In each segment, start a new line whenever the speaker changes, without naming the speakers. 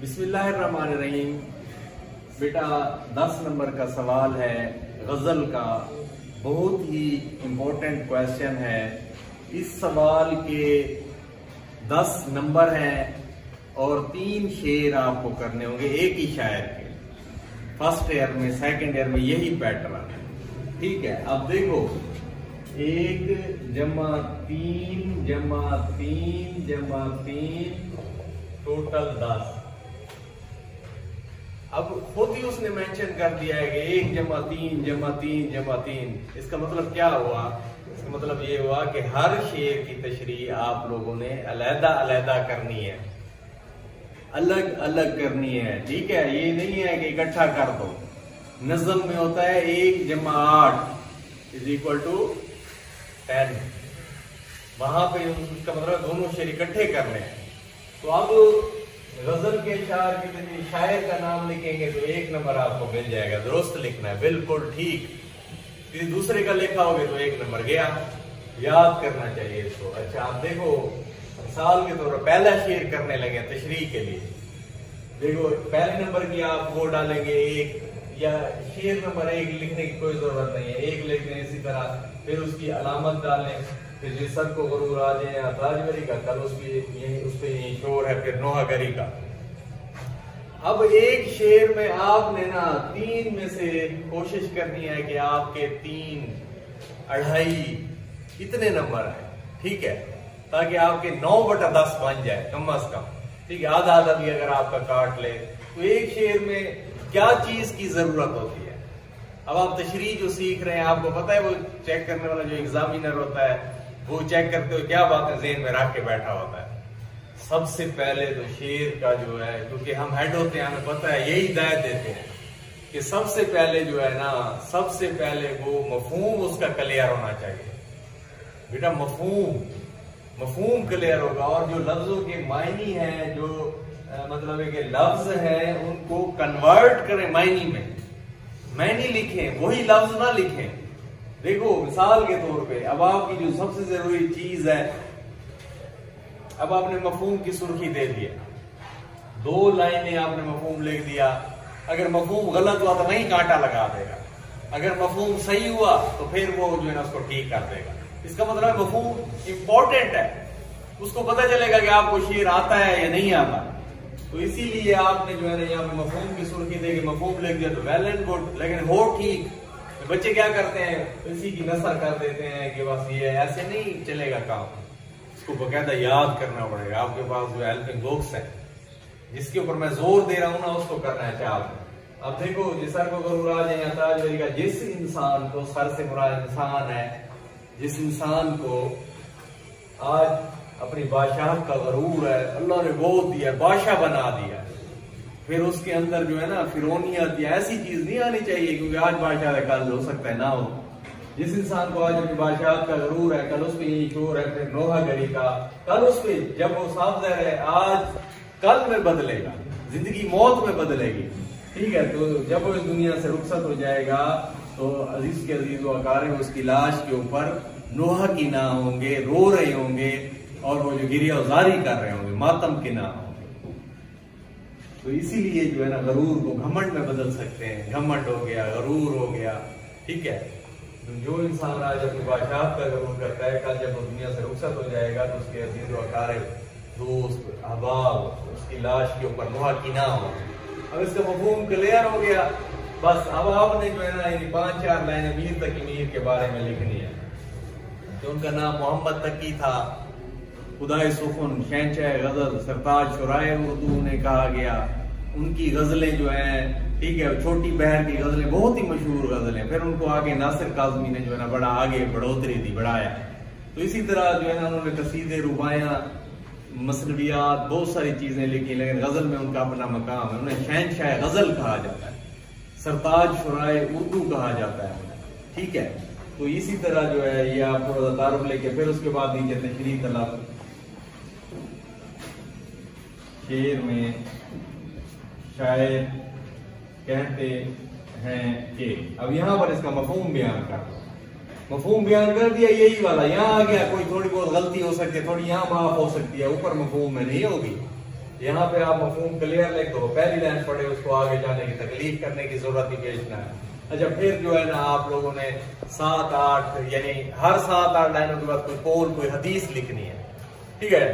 बिस्मिल्लाहिर्रहमानिर्रहीम। बेटा 10 नंबर का सवाल है गजल का, बहुत ही इम्पोर्टेंट क्वेश्चन है। इस सवाल के 10 नंबर हैं और 3 शेर आपको करने होंगे एक ही शायर के। फर्स्ट ईयर में, सेकंड ईयर में यही पैटर्न है, ठीक है। अब देखो 1 जमा 3 जमा 3 जमा 3 टोटल 10। अब खुद ही उसने मेंशन कर दिया है कि 1 जमा 3 जमा 3 जमा 3। इसका मतलब क्या हुआ? इसका मतलब ये हुआ कि हर शेर की तशरीह आप लोगों ने अलहदा अलहदा करनी है, अलग अलग करनी है, ठीक है। ये नहीं है कि इकट्ठा कर दो। नज़म में होता है 1 जमा 8 इज इक्वल टू 10। वहां पे उसका मतलब दोनों शेर इकट्ठे करने हैं। तो अब गजल के शायर की शायर का नाम लिखेंगे तो 1 नंबर आपको मिल जाएगा। दुरुस्त लिखना है, बिल्कुल ठीक। किसी दूसरे का लिखा होगे तो 1 नंबर गया। याद करना चाहिए इसको। अच्छा, आप देखो मिसाल के तौर पर पहला शेर करने लगे तशरीह के लिए। देखो पहले नंबर की आप वो डालेंगे 1, या शेर नंबर 1 लिखने की कोई जरूरत नहीं है, 1 लिख दें इसी तरह। फिर उसकी अलामत डालें, फिर जिस सर को गरूर आ जाए या ताजवरी का, कल उसकी यही उस पर यही शोर है, फिर नोहागरी का। अब एक शेर में आपने ना 3 में से कोशिश करनी है कि आपके 3 2.5 कितने नंबर आए, ठीक है, ताकि आपके 9/10 बन जाए कम अज कम, ठीक है। आधा आधा भी अगर आपका काट ले तो एक शेर में क्या चीज की जरूरत होती है। अब आप तशरीह जो सीख रहे हैं, आपको पता है वो चेक करने वाला जो एग्जामिनर होता है वो चेक करते हुए क्या बात है ज़हन में रख के बैठा होता है। सबसे पहले तो शेर का जो है, क्योंकि हम हेड होते हैं, हमें पता है, यही हिदायत देते हैं कि सबसे पहले जो है ना, सबसे पहले वो मफहूम उसका क्लियर होना चाहिए। बेटा मफहूम क्लियर होगा, और जो लफ्जों के मायनी है, जो मतलब है कि लफ्ज है, उनको कन्वर्ट करें मायनी में। मायनी लिखें, वही लफ्ज ना लिखें। देखो मिसाल के तौर पे अब आपकी जो सबसे जरूरी चीज है, अब आपने मफहूम की सुर्खी दे दी, 2 लाइनें आपने मफहूम लिख दिया। अगर मफहूम गलत हुआ तो वहीं कांटा लगा देगा, अगर मफहूम सही हुआ तो फिर वो जो है ना उसको ठीक कर देगा। इसका मतलब मफहूम इंपॉर्टेंट है, उसको पता चलेगा कि आपको शेर आता है या नहीं आता। तो इसीलिए आपने जो है ना यहाँ पे मफहूम की सुर्खी देके मफहूम लिख दिया तो वेल एंड गुड, लेकिन हो ठीक। तो बच्चे क्या करते हैं, इसी की नसर कर देते हैं कि बस ये ऐसे नहीं चलेगा काम। इसको बकायदा याद करना पड़ेगा। आपके पास जो हेल्पिंग बुक्स है जिसके ऊपर मैं जोर दे रहा हूं ना, उसको करना है चाह। अब देखो जिस सर को गरूर आ जाए, ताजवरी का, जिस इंसान को, सर से मुराद इंसान है, जिस इंसान को आज अपनी बादशाह का गरूर है, अल्लाह ने गोद दिया, बादशाह बना दिया, फिर उसके अंदर जो है ना फिरौनियत या ऐसी चीज नहीं आनी चाहिए, क्योंकि आज बादशाह कल हो सकता है ना हो। जिस इंसान को आज अपनी बादशाह का जरूर है, कल उस पर यही शोर है, फिर नोहागरी का, कल उस पर जब वो साफ है, आज कल में बदलेगा, जिंदगी मौत में बदलेगी, ठीक है। तो जब वो इस दुनिया से रुखसत हो जाएगा तो अजीज के अजीज वकार उसकी लाश के ऊपर नोहा की ना होंगे, रो रहे होंगे, और वो जो गिरिया उजारी कर रहे होंगे, मातम के ना होंगे। तो इसीलिए जो है ना गरूर को घमंड में बदल सकते हैं। घमंड हो गया, गरूर हो गया, ठीक है। जो इंसान आज अपनी बादशाह का गरूर करता है, कल जब वो दुनिया से रुखसत हो जाएगा तो उसके अजीज वकार दोस्त अहबाब उसकी लाश के ऊपर नोहा की ना हो। अब इसका मफहूम क्लियर हो गया। बस अब आपने जो है ना 5-4 लाइनें मीर तकी मीर के बारे में लिखनी है। तो उनका नाम मोहम्मद तकी था, खुदाए सुखुन, शहंशाह गजल, सरताज शुराए उर्दू ने कहा गया। उनकी गजलें जो हैं, ठीक है, छोटी बहर की गजलें बहुत ही मशहूर गजलें। फिर उनको आगे नासिर काज़मी ने जो है ना बड़ा आगे बढ़ोतरी दी, बढ़ाया। तो इसी तरह जो है ना उन्होंने कसीदे, रुबायां, मसनवियात, बहुत सारी चीजें लिखी, लेकिन गजल में उनका अपना मकाम है। उन्हें शहंशाह गजल कहा जाता है, सरताज शुराए उर्दू कहा जाता है, ठीक है। तो इसी तरह जो है ये आप थोड़ा सा तारुफ लेके फिर उसके बाद नीचे तशरीह तलब। शेर में शायर कहते हैं कि, अब यहां पर इसका मफहूम बयान कर, मफहूम बयान कर दिया, यही वाला यहाँ आ गया। कोई थोड़ी बहुत गलती हो सकती है, थोड़ी यहाँ माफ हो सकती है, ऊपर मफहूम में नहीं होगी। यहाँ पे आप मफहूम क्लियर लिख दो, पहली लाइन पढ़े, उसको आगे जाने की तकलीफ करने की जरूरत ही पेश ना है। अच्छा, फिर जो है ना आप लोगों ने 7-8 यानी हर 7-8 लाइनों के बाद कोई कौल कोई हदीस लिखनी है, ठीक है।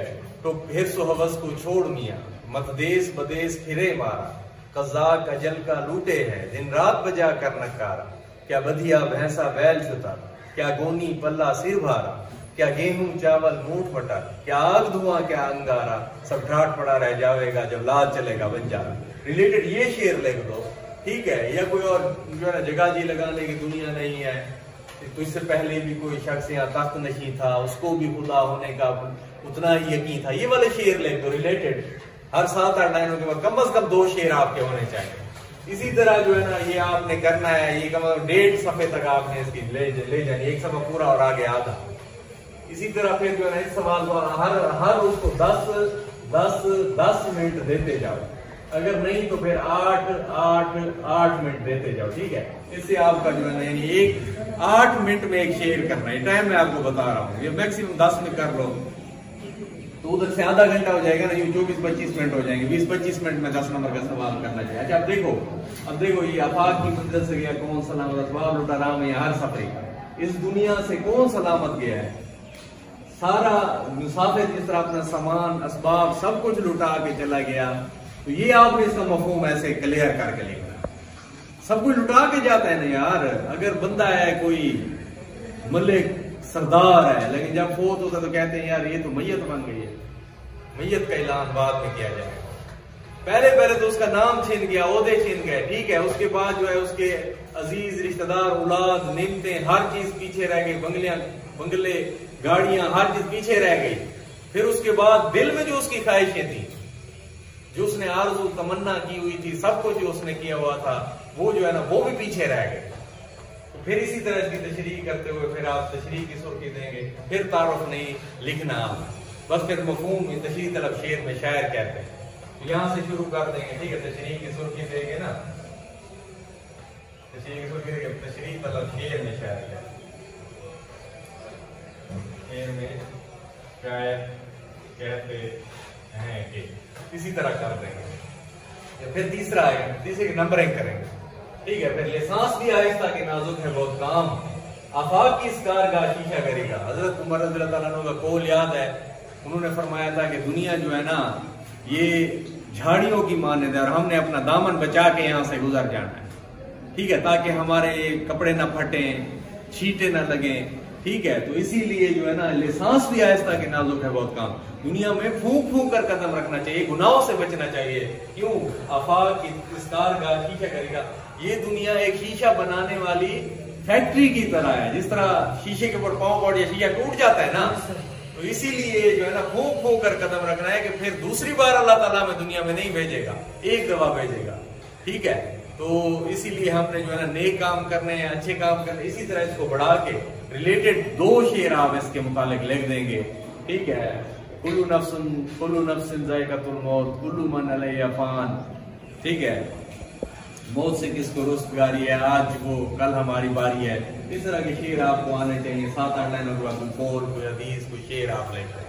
तो हिर्स हवस को छोड़ मिया, मत देश बदेश फिरे मारा, कज़ाक अजल का लूटे है, दिन रात बजा कर नकारा, क्या बधिया भैंसा बैल छुता, क्या गोनी पल्ला सिर भारा, क्या गेहूं चावल मूठ मटर, क्या आग धुआं क्या अंगारा, सब ठाट पड़ा रह जाएगा जब लाल चलेगा बंजारा। रिलेटेड ये शेर लिख दो, ठीक है। या कोई और जो है ना जगह जी लगाने की दुनिया नहीं है, तो इससे पहले भी कोई शख्स यहाँ तख्त नशीं था, उसको भी खुदा होने का उतना ही यकीन था, ये वाले शेर लिख दो रिलेटेड। हर 7-8 लाइनों के बाद कम से कम 2 शेर आपके होने चाहिए। इसी तरह जो है ना ये आपने करना है, ये कम 1.5 सफ़े तक आपने इसकी ले जानी, एक सफ़ा पूरा और आगे आधा। इसी तरह फिर जो है ना इस सवाल को हर उसको 10 मिनट देते जाओ, अगर नहीं तो फिर 8 मिनट देते जाओ, ठीक है। इससे आपका जो है ना यानी 8 मिनट में एक शेयर करना है, टाइम मैं आपको बता रहा हूँ, ये मैक्सिमम 10 में कर लो तो उधर से आधा घंटा हो जाएगा ना, ये 24-25 मिनट हो जाएंगे, 20-25 मिनट में 10 नंबर का सवाल करना चाहिए। अच्छा अब देखो ये आफाक की मंजिल से गया कौन सलामत, असबाब लुटा राम है हर सफरे, इस दुनिया से कौन सलामत गया है। सारा मुसाफिर जिस तरह अपना सामान असबाब सब कुछ लुटा के चला गया, तो ये आपने इसका मफहूम ऐसे क्लियर करके लिखना, सब कुछ लुटा के जाता है ना यार। अगर बंदा है कोई मलिक सरदार है, लेकिन जब फोत होता तो कहते हैं यार ये तो मैयत बन गई है, मैयत का ऐलान बाद में किया जाएगा। पहले तो उसका नाम छीन गया, ओहदे छीन गए, ठीक है। उसके बाद जो है उसके अजीज रिश्तेदार औलाद निमतें हर चीज पीछे रह गई, बंगले गाड़ियां हर चीज पीछे रह गई। फिर उसके बाद दिल में जो उसकी ख्वाहिशें थी, जो उसने आरज़ू तमन्ना की हुई थी, सब कुछ जो उसने किया हुआ था, वो जो है ना वो भी पीछे रह गए। तो फिर इसी तरह इसकी तशरीह करते हुए फिर आप तशरीह की सुर्खी देंगे, फिर तारुफ नहीं लिखना, बस फिर मफहूम तशरीह तलब शेर में शायर कहते हैं। यहां से शुरू कर देंगे, ठीक है। तशरीह की सुर्खी देंगे ना, तशरीह की सुर्खी देंगे, तशरीह तलब शेर में शायर कहते हैं, शेर में शायर कहते हैं कि इसी तरह कर देंगे। फिर तीसरा आएगा, तीसरे की नंबरिंग करेंगे, ठीक है। फिर लिसांस भी आहिस्ता के नाजुक है बहुत काम, आफाक की इस कारगाह शीशा करेगा। हजरत उमर रज़ियल्लाहु ताला अन्हु का कौल याद है, उन्होंने फरमाया था कि दुनिया जो है ना ये झाड़ियों की मानद है और हमने अपना दामन बचा के यहाँ से गुजर जाना है, ठीक है, ताकि हमारे कपड़े ना फटे, छींटे ना लगे, ठीक है। तो इसीलिए जो है ना लिसांस भी आहिस्ता के नाजुक है बहुत काम, दुनिया में फूंक फूंक कर कदम रखना चाहिए, गुनाहों से बचना चाहिए। क्यों? आफाक इस कारगाह शीशा करेगा, ये दुनिया एक शीशा बनाने वाली फैक्ट्री की तरह है। जिस तरह शीशे के ऊपर पांव पड़ या शीशा टूट जाता है ना, तो इसीलिए जो है ना फूंक फूंक कर कदम रखना है कि फिर दूसरी बार अल्लाह ताला में दुनिया में नहीं भेजेगा, एक दफा भेजेगा, ठीक है। तो इसीलिए हमने जो है ना नेक काम करने हैं, अच्छे काम करने, इसी तरह इसको बढ़ा के रिलेटेड 2 शेर आप इसके मुतालिक लिख देंगे, ठीक है। कुल्लू नफ्सिन ज़ाइक़तुल मौत, कुल्लू मन अलैहा फ़ान, ठीक है। मौत से किसको रुस्तगारी है, आज वो कल हमारी बारी है। इस तरह के शेर आपको आने चाहिए। 7-8 लाइनों के बाद कोई कौल, कोई हदीस, कोई शेर आप ले जाए।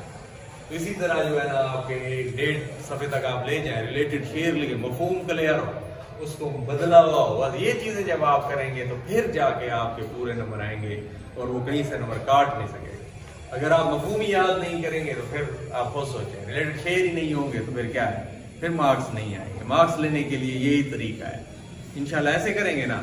तो इसी तरह जो है ना आपके 1.5 सफ़े तक आप ले जाए, रिलेटेड शेर लिखे, मफहूम क्लियर हो, उसको बदला हुआ हो। ये चीजें जब आप करेंगे तो फिर जाके आपके पूरे नंबर आएंगे और वो कहीं से नंबर काट नहीं सकेंगे। अगर आप मफहूम याद नहीं करेंगे तो फिर आप खुद सोचें, रिलेटेड शेर ही नहीं होंगे तो फिर क्या है, फिर मार्क्स नहीं आएंगे। मार्क्स लेने के लिए यही तरीका है। इंशाल्लाह ऐसे करेंगे ना।